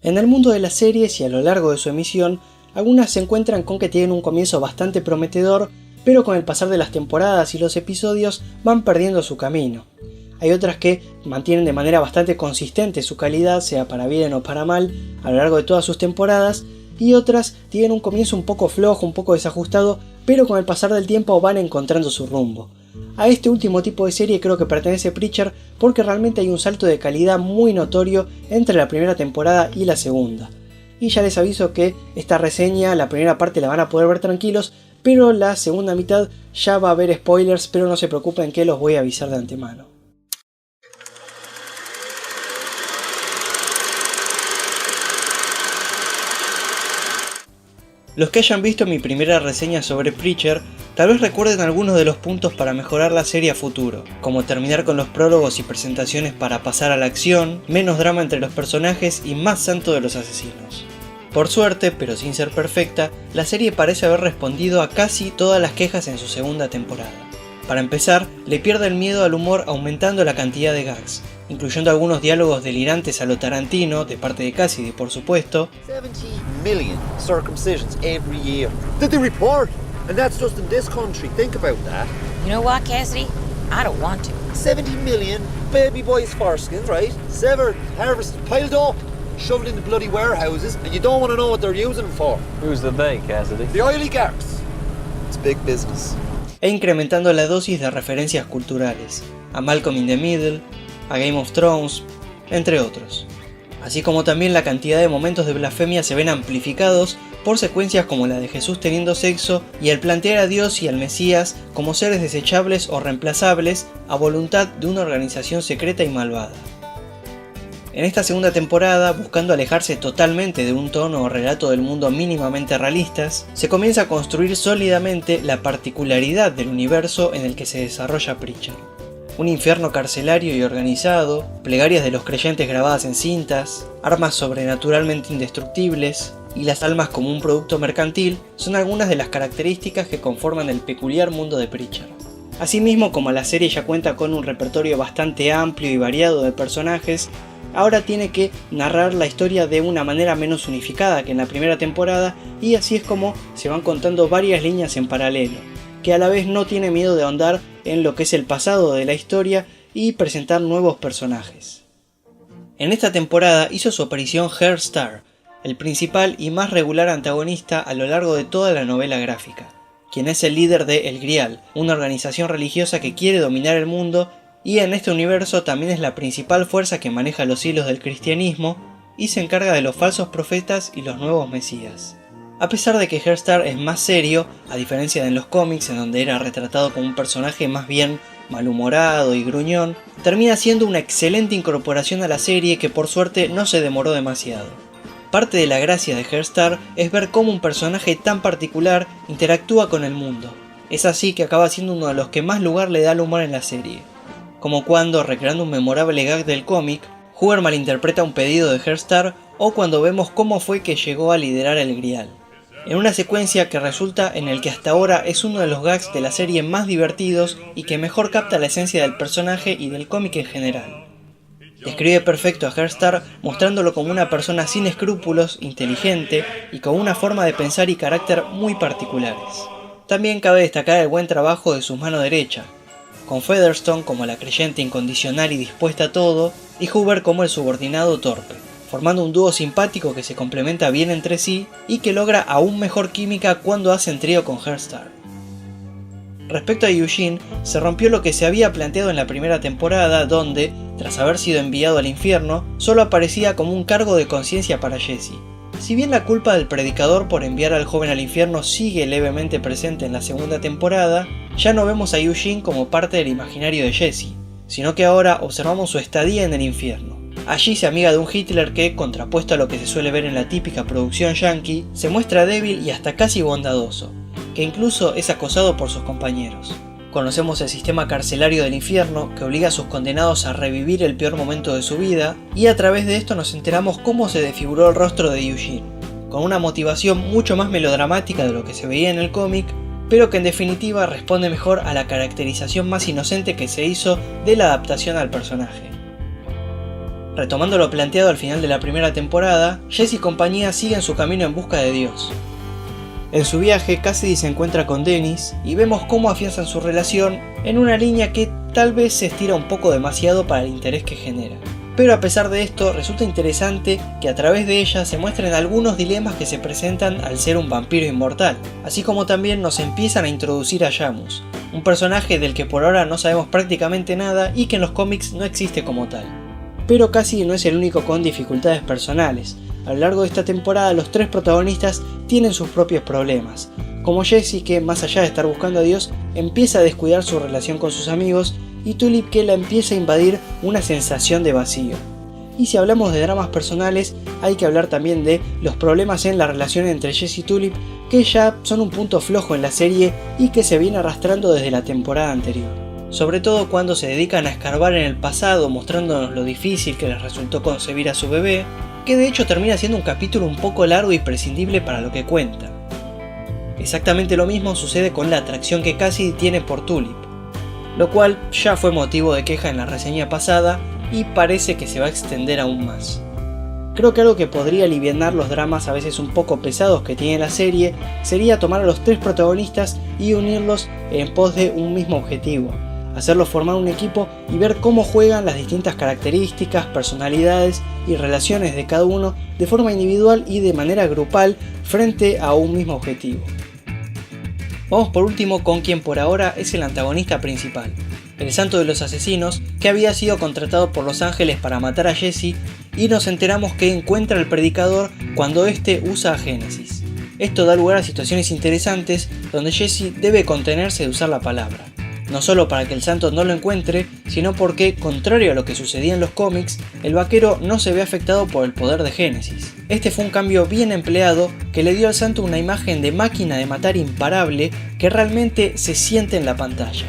En el mundo de las series y a lo largo de su emisión, algunas se encuentran con que tienen un comienzo bastante prometedor, pero con el pasar de las temporadas y los episodios van perdiendo su camino. Hay otras que mantienen de manera bastante consistente su calidad, sea para bien o para mal, a lo largo de todas sus temporadas, y otras tienen un comienzo un poco flojo, un poco desajustado, pero con el pasar del tiempo van encontrando su rumbo. A este último tipo de serie creo que pertenece Preacher porque realmente hay un salto de calidad muy notorio entre la primera temporada y la segunda. Y ya les aviso que esta reseña, la primera parte la van a poder ver tranquilos, pero la segunda mitad ya va a haber spoilers, pero no se preocupen que los voy a avisar de antemano. Los que hayan visto mi primera reseña sobre Preacher, tal vez recuerden algunos de los puntos para mejorar la serie a futuro, como terminar con los prólogos y presentaciones para pasar a la acción, menos drama entre los personajes y más santo de los asesinos. Por suerte, pero sin ser perfecta, la serie parece haber respondido a casi todas las quejas en su segunda temporada. Para empezar, le pierde el miedo al humor aumentando la cantidad de gags, incluyendo algunos diálogos delirantes a lo Tarantino, de parte de Cassidy por supuesto. 70 million circumcisions every year. Did they report? And that's just in this country. Think about that. You know what, Cassidy? I don't want to. 70 million baby boys' foreskins, right? Severed, harvested, piled up, shoved into bloody warehouses, and you don't want to know what they're using them for. Who's the they, Cassidy? The oligarchs. It's big business. E incrementando la dosis de referencias culturales, a Malcolm in the Middle, a Game of Thrones, entre otros. Así como también la cantidad de momentos de blasfemia se ven amplificados por secuencias como la de Jesús teniendo sexo y el plantear a Dios y al Mesías como seres desechables o reemplazables a voluntad de una organización secreta y malvada. En esta segunda temporada, buscando alejarse totalmente de un tono o relato del mundo mínimamente realistas, se comienza a construir sólidamente la particularidad del universo en el que se desarrolla Preacher. Un infierno carcelario y organizado, plegarias de los creyentes grabadas en cintas, armas sobrenaturalmente indestructibles y las almas como un producto mercantil son algunas de las características que conforman el peculiar mundo de Preacher. Asimismo, como la serie ya cuenta con un repertorio bastante amplio y variado de personajes, ahora tiene que narrar la historia de una manera menos unificada que en la primera temporada, y así es como se van contando varias líneas en paralelo, que a la vez no tiene miedo de ahondar en lo que es el pasado de la historia y presentar nuevos personajes. En esta temporada hizo su aparición Herr Starr, el principal y más regular antagonista a lo largo de toda la novela gráfica, quien es el líder de El Grial, una organización religiosa que quiere dominar el mundo y en este universo también es la principal fuerza que maneja los hilos del cristianismo y se encarga de los falsos profetas y los nuevos mesías. A pesar de que Herr Starr es más serio, a diferencia de en los cómics en donde era retratado como un personaje más bien malhumorado y gruñón, termina siendo una excelente incorporación a la serie que por suerte no se demoró demasiado. Parte de la gracia de Herr Starr es ver cómo un personaje tan particular interactúa con el mundo. Es así que acaba siendo uno de los que más lugar le da al humor en la serie. Como cuando, recreando un memorable gag del cómic, Hoover malinterpreta un pedido de Herr Starr o cuando vemos cómo fue que llegó a liderar el Grial. En una secuencia que resulta en el que hasta ahora es uno de los gags de la serie más divertidos y que mejor capta la esencia del personaje y del cómic en general. Describe perfecto a Herr Starr mostrándolo como una persona sin escrúpulos, inteligente y con una forma de pensar y carácter muy particulares. También cabe destacar el buen trabajo de su mano derecha, con Featherstone como la creyente incondicional y dispuesta a todo, y Hoover como el subordinado torpe, formando un dúo simpático que se complementa bien entre sí y que logra aún mejor química cuando hacen trío con Herr Starr. Respecto a Eugene, se rompió lo que se había planteado en la primera temporada donde, tras haber sido enviado al infierno, solo aparecía como un cargo de conciencia para Jesse. Si bien la culpa del predicador por enviar al joven al infierno sigue levemente presente en la segunda temporada, ya no vemos a Eugene como parte del imaginario de Jesse, sino que ahora observamos su estadía en el infierno. Allí se amiga de un Hitler que, contrapuesto a lo que se suele ver en la típica producción yankee, se muestra débil y hasta casi bondadoso, que incluso es acosado por sus compañeros. Conocemos el sistema carcelario del infierno que obliga a sus condenados a revivir el peor momento de su vida, y a través de esto nos enteramos cómo se desfiguró el rostro de Eugene, con una motivación mucho más melodramática de lo que se veía en el cómic, pero que en definitiva responde mejor a la caracterización más inocente que se hizo de la adaptación al personaje. Retomando lo planteado al final de la primera temporada, Jesse y compañía siguen su camino en busca de Dios. En su viaje, Cassidy se encuentra con Dennis y vemos cómo afianzan su relación en una línea que tal vez se estira un poco demasiado para el interés que genera. Pero a pesar de esto, resulta interesante que a través de ella se muestren algunos dilemas que se presentan al ser un vampiro inmortal, así como también nos empiezan a introducir a Jamus, un personaje del que por ahora no sabemos prácticamente nada y que en los cómics no existe como tal. Pero Cassidy no es el único con dificultades personales. A lo largo de esta temporada los tres protagonistas tienen sus propios problemas, como Jesse, que más allá de estar buscando a Dios, empieza a descuidar su relación con sus amigos, y Tulip, que la empieza a invadir una sensación de vacío. Y si hablamos de dramas personales, hay que hablar también de los problemas en la relación entre Jesse y Tulip, que ya son un punto flojo en la serie y que se viene arrastrando desde la temporada anterior. Sobre todo cuando se dedican a escarbar en el pasado, mostrándonos lo difícil que les resultó concebir a su bebé, que de hecho termina siendo un capítulo un poco largo y prescindible para lo que cuenta. Exactamente lo mismo sucede con la atracción que Cassidy tiene por Tulip, lo cual ya fue motivo de queja en la reseña pasada y parece que se va a extender aún más. Creo que algo que podría alivianar los dramas a veces un poco pesados que tiene la serie sería tomar a los tres protagonistas y unirlos en pos de un mismo objetivo, hacerlos formar un equipo y ver cómo juegan las distintas características, personalidades y relaciones de cada uno de forma individual y de manera grupal frente a un mismo objetivo. Vamos por último con quien por ahora es el antagonista principal, el Santo de los Asesinos, que había sido contratado por Los Ángeles para matar a Jesse, y nos enteramos que encuentra al predicador cuando éste usa a Génesis. Esto da lugar a situaciones interesantes donde Jesse debe contenerse de usar la palabra, no solo para que el santo no lo encuentre, sino porque, contrario a lo que sucedía en los cómics, el vaquero no se ve afectado por el poder de Génesis. Este fue un cambio bien empleado que le dio al santo una imagen de máquina de matar imparable que realmente se siente en la pantalla.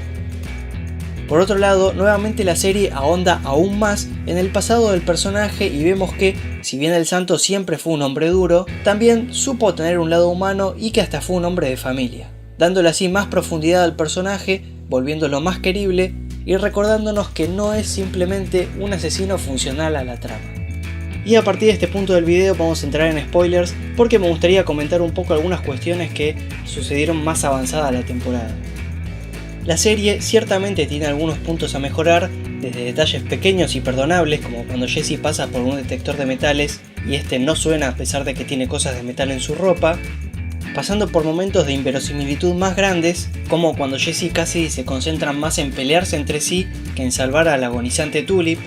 Por otro lado, nuevamente la serie ahonda aún más en el pasado del personaje y vemos que, si bien el santo siempre fue un hombre duro, también supo tener un lado humano y que hasta fue un hombre de familia, dándole así más profundidad al personaje, volviéndolo más querible y recordándonos que no es simplemente un asesino funcional a la trama. Y a partir de este punto del video vamos a entrar en spoilers porque me gustaría comentar un poco algunas cuestiones que sucedieron más avanzada la temporada. La serie ciertamente tiene algunos puntos a mejorar, desde detalles pequeños y perdonables como cuando Jesse pasa por un detector de metales y este no suena a pesar de que tiene cosas de metal en su ropa, pasando por momentos de inverosimilitud más grandes, como cuando Jesse y Cassidy se concentran más en pelearse entre sí que en salvar a la agonizante Tulip,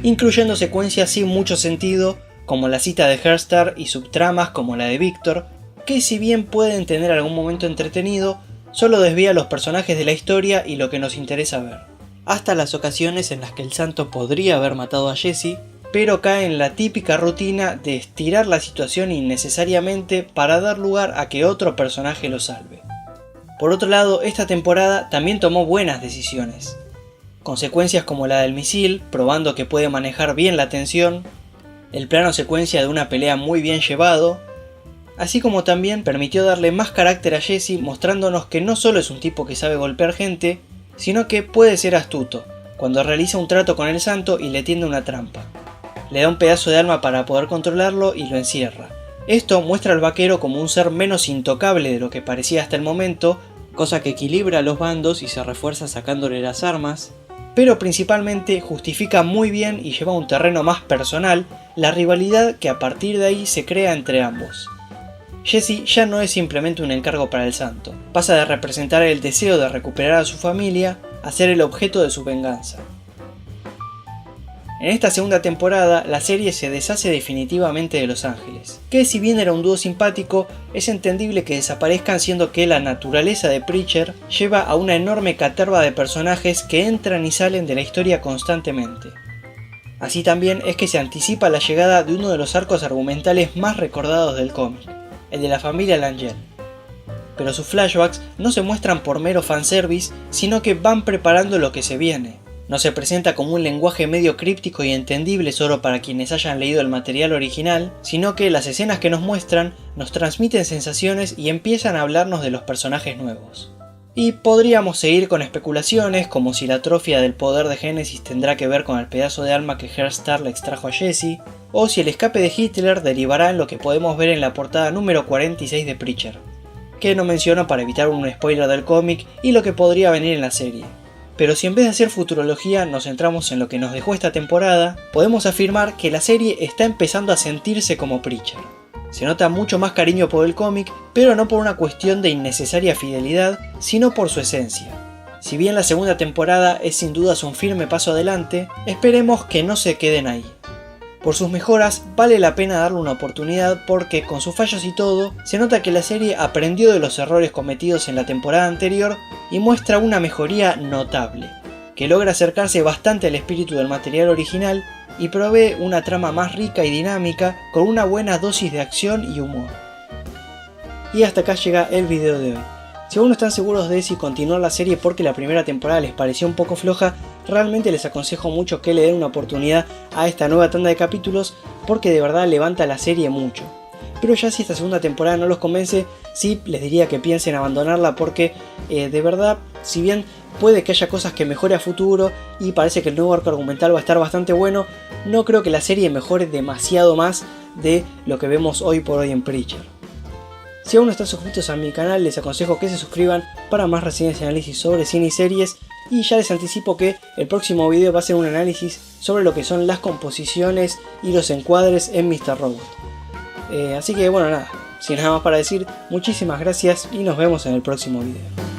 incluyendo secuencias sin mucho sentido, como la cita de Herstar y subtramas como la de Victor, que si bien pueden tener algún momento entretenido, solo desvía a los personajes de la historia y lo que nos interesa ver. Hasta las ocasiones en las que el santo podría haber matado a Jesse, pero cae en la típica rutina de estirar la situación innecesariamente para dar lugar a que otro personaje lo salve. Por otro lado, esta temporada también tomó buenas decisiones. Consecuencias como la del misil, probando que puede manejar bien la tensión, el plano secuencia de una pelea muy bien llevado, así como también permitió darle más carácter a Jesse mostrándonos que no solo es un tipo que sabe golpear gente, sino que puede ser astuto, cuando realiza un trato con el santo y le tiende una trampa. Le da un pedazo de alma para poder controlarlo y lo encierra. Esto muestra al vaquero como un ser menos intocable de lo que parecía hasta el momento, cosa que equilibra a los bandos y se refuerza sacándole las armas, pero principalmente justifica muy bien y lleva a un terreno más personal la rivalidad que a partir de ahí se crea entre ambos. Jesse ya no es simplemente un encargo para el santo, pasa de representar el deseo de recuperar a su familia a ser el objeto de su venganza. En esta segunda temporada, la serie se deshace definitivamente de Los Ángeles, que si bien era un dúo simpático, es entendible que desaparezcan siendo que la naturaleza de Preacher lleva a una enorme caterva de personajes que entran y salen de la historia constantemente. Así también es que se anticipa la llegada de uno de los arcos argumentales más recordados del cómic, el de la familia Langell. Pero sus flashbacks no se muestran por mero fanservice, sino que van preparando lo que se viene. No se presenta como un lenguaje medio críptico y entendible solo para quienes hayan leído el material original, sino que las escenas que nos muestran nos transmiten sensaciones y empiezan a hablarnos de los personajes nuevos. Y podríamos seguir con especulaciones como si la atrofia del poder de Génesis tendrá que ver con el pedazo de alma que Herstar le extrajo a Jesse, o si el escape de Hitler derivará en lo que podemos ver en la portada número 46 de Preacher, que no menciono para evitar un spoiler del cómic y lo que podría venir en la serie. Pero si en vez de hacer futurología nos centramos en lo que nos dejó esta temporada, podemos afirmar que la serie está empezando a sentirse como Preacher. Se nota mucho más cariño por el cómic, pero no por una cuestión de innecesaria fidelidad, sino por su esencia. Si bien la segunda temporada es sin dudas un firme paso adelante, esperemos que no se queden ahí. Por sus mejoras vale la pena darle una oportunidad porque, con sus fallos y todo, se nota que la serie aprendió de los errores cometidos en la temporada anterior y muestra una mejoría notable, que logra acercarse bastante al espíritu del material original y provee una trama más rica y dinámica con una buena dosis de acción y humor. Y hasta acá llega el video de hoy. Si aún no están seguros de si continuar la serie porque la primera temporada les pareció un poco floja, realmente les aconsejo mucho que le den una oportunidad a esta nueva tanda de capítulos porque de verdad levanta la serie mucho. Pero ya si esta segunda temporada no los convence, sí les diría que piensen abandonarla porque de verdad, si bien puede que haya cosas que mejore a futuro y parece que el nuevo arco argumental va a estar bastante bueno, no creo que la serie mejore demasiado más de lo que vemos hoy por hoy en Preacher. Si aún no están suscritos a mi canal, les aconsejo que se suscriban para más reseñas y análisis sobre cine y series, y ya les anticipo que el próximo video va a ser un análisis sobre lo que son las composiciones y los encuadres en Mr. Robot. Así que bueno, nada, sin nada más para decir, muchísimas gracias y nos vemos en el próximo video.